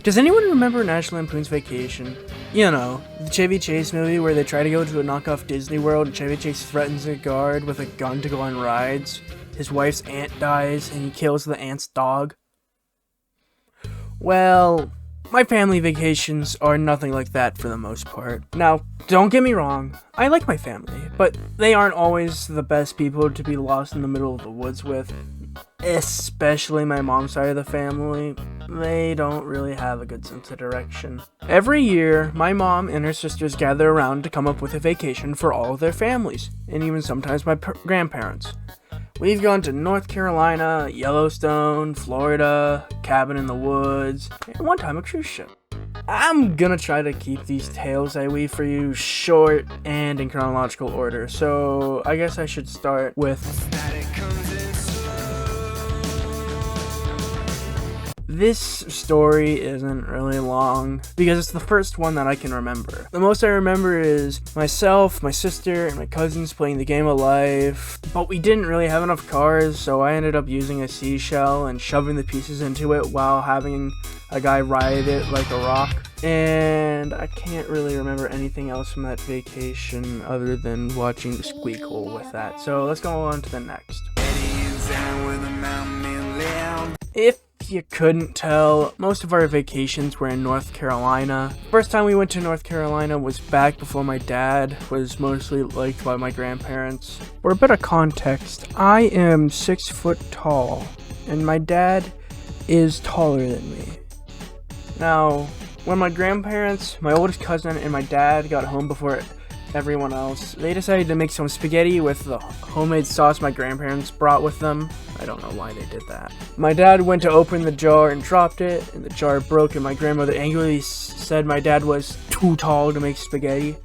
Does anyone remember National Lampoon's Vacation? You know, the Chevy Chase movie where they try to go to a knockoff Disney World and Chevy Chase threatens a guard with a gun to go on rides. His wife's aunt dies and he kills the aunt's dog. Well, my family vacations are nothing like that for the most part. Now, don't get me wrong, I like my family, but they aren't always the best people to be lost in the middle of the woods with. Especially my mom's side of the family, they don't really have a good sense of direction. Every year, my mom and her sisters gather around to come up with a vacation for all of their families, and even sometimes my grandparents. We've gone to North Carolina, Yellowstone, Florida, cabin in the woods, and one time a cruise ship. I'm gonna try to keep these tales I weave for you short and in chronological order, so I guess I should start with... This story isn't really long, because it's the first one that I can remember. The most I remember is myself, my sister, and my cousins playing the game of life, but we didn't really have enough cars, so I ended up using a seashell and shoving the pieces into it while having a guy ride it like a rock. And I can't really remember anything else from that vacation other than watching the squeak hole with that, so let's go on to the next. If you couldn't tell, most of our vacations were in North Carolina. First time we went to North Carolina was back before my dad was mostly liked by my grandparents. For a bit of context, I am 6 foot tall, and my dad is taller than me. Now, when my grandparents, my oldest cousin, and my dad got home before everyone else, they decided to make some spaghetti with the homemade sauce my grandparents brought with them. I don't know why they did that. My dad went to open the jar and dropped it, and the jar broke, and my grandmother angrily said my dad was too tall to make spaghetti.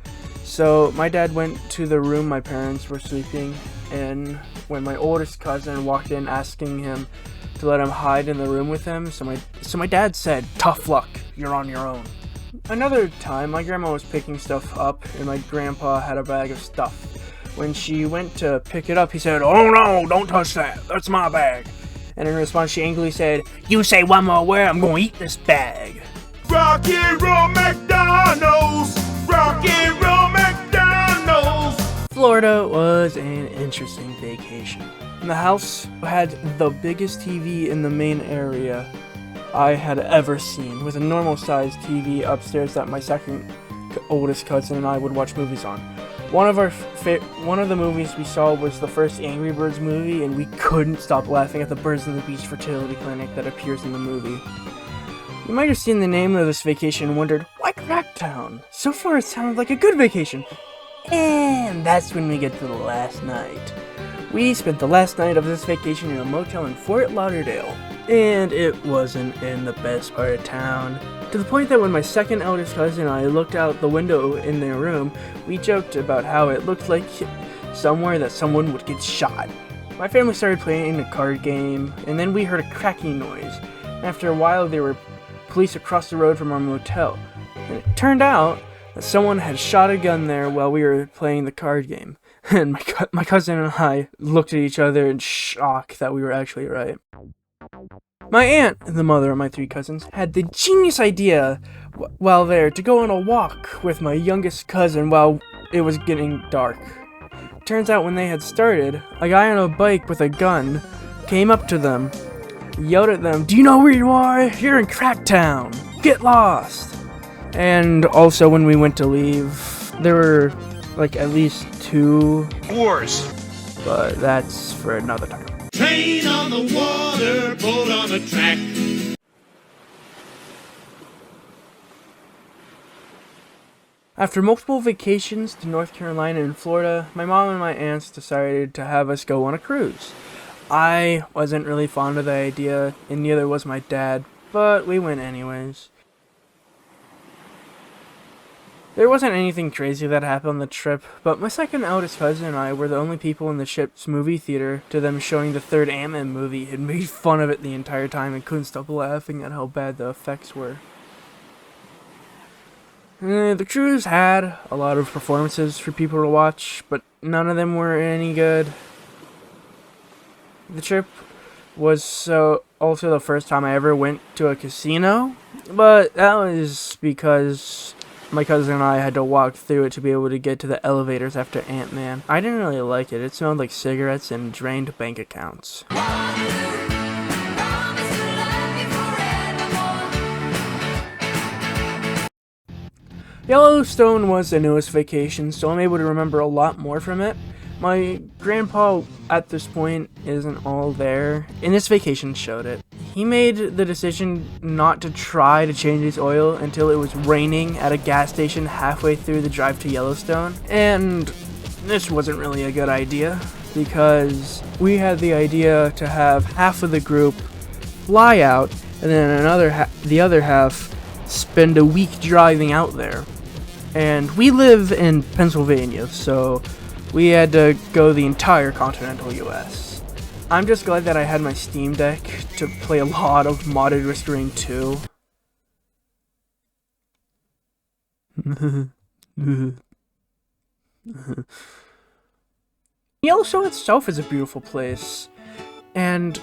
So my dad went to the room my parents were sleeping in when my oldest cousin walked in asking him to let him hide in the room with him. So my dad said, "Tough luck, you're on your own." Another time, my grandma was picking stuff up, and my grandpa had a bag of stuff. When she went to pick it up, he said, "Oh no, don't touch that, that's my bag." And in response, she angrily said, "You say one more word, I'm gonna eat this bag." Rock and roll McDonald's! Rock and roll McDonald's! Florida was an interesting vacation. The house had the biggest TV in the main area I had ever seen, with a normal sized TV upstairs that my second oldest cousin and I would watch movies on. One of the movies we saw was the first Angry Birds movie, and we couldn't stop laughing at the Birds on the Beach fertility clinic that appears in the movie. You might have seen the name of this vacation and wondered, why Cracktown? So far it sounded like a good vacation. And that's when we get to the last night. We spent the last night of this vacation in a motel in Fort Lauderdale, and it wasn't in the best part of town. To the point that when my second eldest cousin and I looked out the window in their room, we joked about how it looked like somewhere that someone would get shot. My family started playing a card game, and then we heard a cracking noise. After a while, there were police across the road from our motel, and it turned out that someone had shot a gun there while we were playing the card game. And my cousin and I looked at each other in shock that we were actually right. My aunt, the mother of my 3 cousins, had the genius idea while there to go on a walk with my youngest cousin while it was getting dark. Turns out when they had started, a guy on a bike with a gun came up to them, yelled at them, "Do you know where you are? You're in Cracktown! Get lost!" And also when we went to leave, there were like at least 2 Wars! But that's for another time. Train on the water, boat on the track. After multiple vacations to North Carolina and Florida, my mom and my aunts decided to have us go on a cruise. I wasn't really fond of the idea, and neither was my dad, but we went anyways. There wasn't anything crazy that happened on the trip, but my second eldest cousin and I were the only people in the ship's movie theater to them showing the third Ant-Man movie and made fun of it the entire time and couldn't stop laughing at how bad the effects were. The cruise had a lot of performances for people to watch, but none of them were any good. The trip was so also the first time I ever went to a casino, but that was because my cousin and I had to walk through it to be able to get to the elevators after Ant-Man. I didn't really like it. It smelled like cigarettes and drained bank accounts. Yellowstone was the newest vacation, so I'm able to remember a lot more from it. My grandpa at this point isn't all there, and this vacation showed it. He made the decision not to try to change his oil until it was raining at a gas station halfway through the drive to Yellowstone, and this wasn't really a good idea because we had the idea to have half of the group fly out and then the other half spend a week driving out there. And we live in Pennsylvania, so we had to go the entire continental US. I'm just glad that I had my Steam Deck to play a lot of modded Risk of Rain 2. Yellowstone itself is a beautiful place, and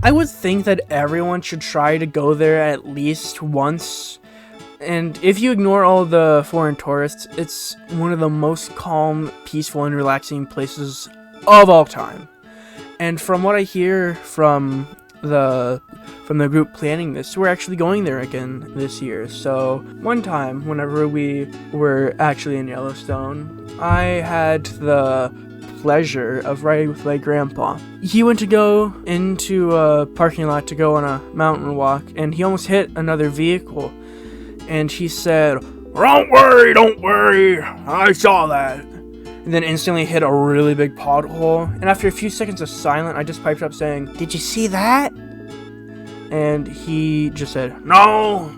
I would think that everyone should try to go there at least once. And if you ignore all the foreign tourists, it's one of the most calm, peaceful, and relaxing places of all time. And from what I hear from the group planning this, we're actually going there again this year. So one time, whenever we were actually in Yellowstone, I had the pleasure of riding with my grandpa. He went to go into a parking lot to go on a mountain walk, and he almost hit another vehicle. And he said, don't worry, I saw that. And then instantly hit a really big pothole. And after a few seconds of silence, I just piped up saying, did you see that? And he just said, no,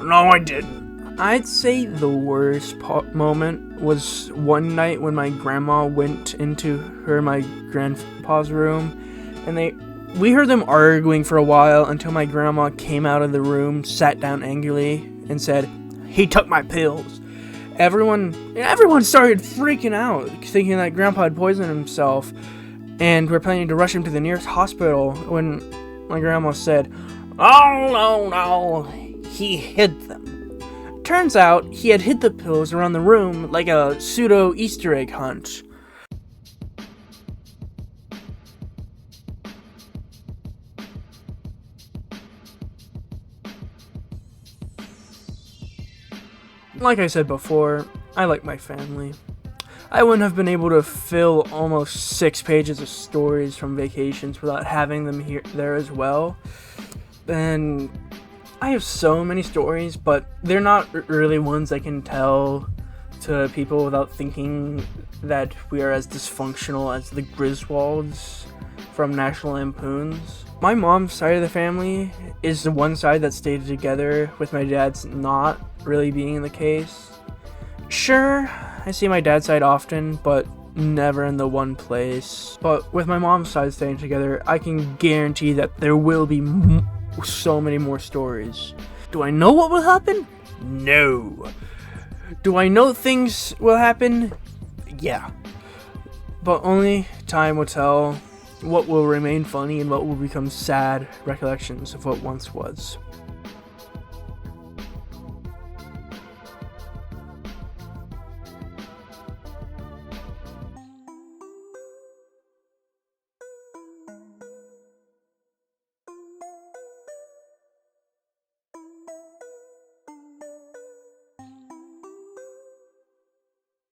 I didn't. I'd say the worst moment was one night when my grandma went into my grandpa's room, and we heard them arguing for a while until my grandma came out of the room, sat down angrily, and said, he took my pills. Everyone started freaking out, thinking that Grandpa had poisoned himself, and we're planning to rush him to the nearest hospital when my grandma said, oh, no, he hid them. Turns out he had hid the pills around the room like a pseudo Easter egg hunt. Like I said before, I like my family. I wouldn't have been able to fill almost 6 pages of stories from vacations without having them there as well. And I have so many stories, but they're not really ones I can tell to people without thinking that we are as dysfunctional as the Griswolds from National Lampoons. My mom's side of the family is the one side that stayed together, with my dad's not really being the case. Sure, I see my dad's side often, but never in the one place. But with my mom's side staying together, I can guarantee that there will be so many more stories. Do I know what will happen? No. Do I know things will happen? Yeah. But only time will tell what will remain funny and what will become sad recollections of what once was.